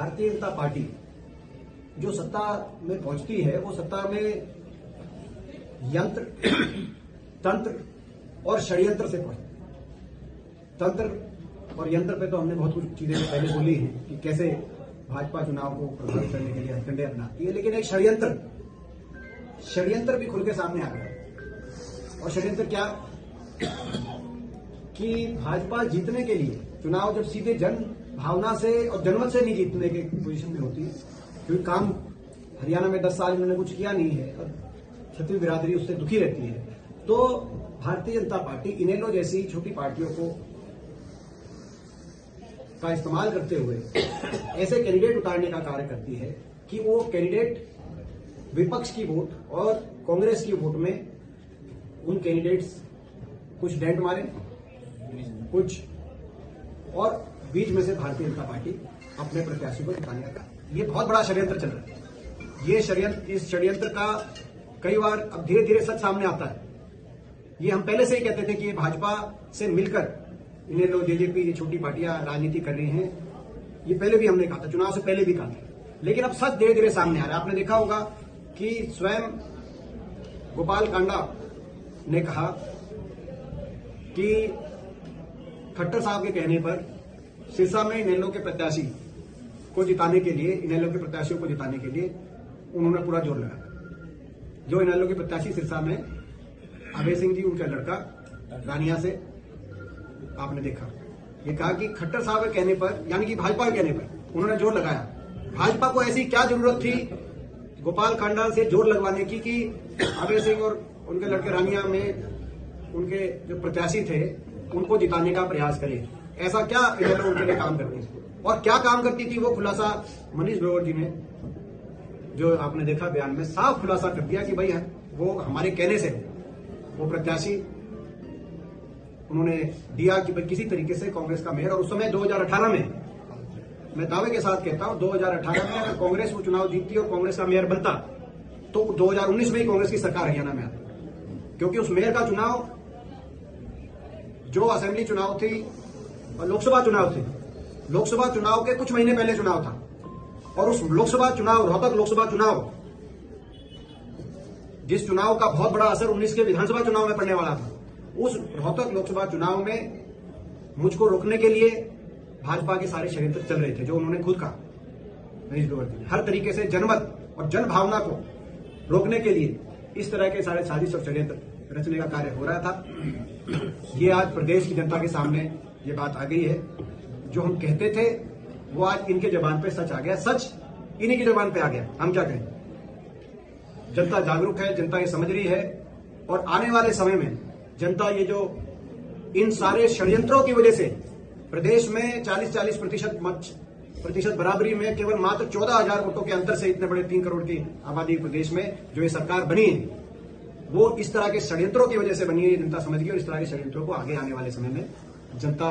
Bharatiya Janata party जो सत्ता में पहुंचती है वो सत्ता में यंत्र, तंत्र और षड्यंत्र से पहुंचती है। तंत्र और यंत्र पे तो हमने बहुत कुछ चीजें पहले बोली हैं कि कैसे भाजपा चुनाव को प्रभावित करने के लिए हथकंडे अपनाती है, लेकिन एक षड्यंत्र भी खुल के सामने आ गया। और षड्यंत्र क्या कि भाजपा जीतने के लिए चुनाव जब सीधे जन भावना से और जनमत से नहीं जीतने के पोजीशन में होती है, क्योंकि काम हरियाणा में 10 साल इन्होंने कुछ किया नहीं है और क्षत्रिय बिरादरी उससे दुखी रहती है, तो भारतीय जनता पार्टी इनेलो जैसी छोटी पार्टियों को का इस्तेमाल करते हुए ऐसे कैंडिडेट उतारने का कार्य करती है कि वो कैंडिडेट विपक्ष की वोट और कांग्रेस की वोट में उन कैंडिडेट्स कुछ डेंट मारे, कुछ और बीच में से भारतीय जनता पार्टी अपने प्रत्याशी को जिताने का। ये बहुत बड़ा षड्यंत्र चल रहा है। इस षड्यंत्र का कई बार अब धीरे धीरे सच सामने आता है। ये हम पहले से ही कहते थे कि ये भाजपा से मिलकर इन्हें लोग जेजेपी ये छोटी पार्टियां राजनीति कर रही हैं, ये पहले भी हमने कहा था, चुनाव से पहले भी कहा था, लेकिन अब सच धीरे धीरे सामने आ रहा है। आपने देखा होगा कि स्वयं गोपाल कांडा ने कहा कि खट्टर साहब के कहने पर सिरसा में इनेलो के प्रत्याशी को जिताने के लिए, इनेलो के प्रत्याशियों को जिताने के लिए उन्होंने पूरा जोर लगाया। जो इनेलो के प्रत्याशी सिरसा में अभय सिंह जी, उनका लड़का रानिया से आपने देखा, ये कहा कि खट्टर साहब के कहने पर, यानी कि भाजपा के कहने पर उन्होंने जोर लगाया। भाजपा को ऐसी क्या जरूरत थी गोपाल कांडा से जोर लगवाने की कि अभय सिंह और उनके लड़के रानिया में उनके जो प्रत्याशी थे उनको जिताने का प्रयास करें? ऐसा क्या इनेलो उनके लिए काम करती थी और क्या काम करती थी, वो खुलासा मनीष ग्रोवर जी ने, जो आपने देखा बयान में, साफ खुलासा कर दिया कि भाई वो हमारे कहने से वो प्रत्याशी उन्होंने दिया कि भाई किसी तरीके से कांग्रेस का मेयर, और उस समय 2018 में मैं दावे के साथ कहता हूं 2018 में अगर कांग्रेस वो चुनाव जीतती और कांग्रेस का मेयर बनता तो 2019 में ही कांग्रेस की सरकार हरियाणा में आती, क्योंकि उस मेयर का चुनाव जो असेंबली चुनाव थी और लोकसभा चुनाव थे, लोकसभा चुनाव के कुछ महीने पहले चुनाव था, और उस लोकसभा चुनाव, रोहतक लोकसभा चुनाव, जिस चुनाव का बहुत बड़ा असर 19 के विधानसभा चुनाव में पड़ने वाला था, उस रोहतक लोकसभा चुनाव में मुझको रोकने के लिए भाजपा के सारे षड्यंत्र चल रहे थे, जो उन्होंने खुद कहा मनीष ग्रोवर जी ने। हर तरीके से जनमत और जन भावना को रोकने के लिए इस तरह के सारे साजिश और षड्यंत्र रचने का कार्य हो रहा था। ये आज प्रदेश की जनता के सामने ये बात आ गई है। जो हम कहते थे वो आज इनके जबान पे सच आ गया, सच इन्हीं की जबान पे आ गया। हम क्या कहें? जनता जागरूक है, जनता ये समझ रही है, और आने वाले समय में जनता ये जो इन सारे षड्यंत्रों की वजह से प्रदेश में 40-40 प्रतिशत बराबरी में केवल मात्र 14,000 वोटों के अंतर से इतने बड़े 3 करोड़ की आबादी प्रदेश में जो ये सरकार बनी है, वो इस तरह के षड्यंत्रों की वजह से बनी है। जनता समझ गई और इस तरह के षड्यंत्रों को आगे आने वाले समय में जनता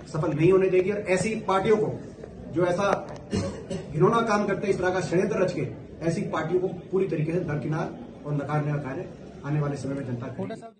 सफल नहीं होने देगी। और ऐसी पार्टियों को जो ऐसा घिनौना काम करते हैं, इस तरह का षड्यंत्र रच के, ऐसी पार्टियों को पूरी तरीके से दरकिनार और नकारने का कार्य आने वाले समय में जनता करेगी।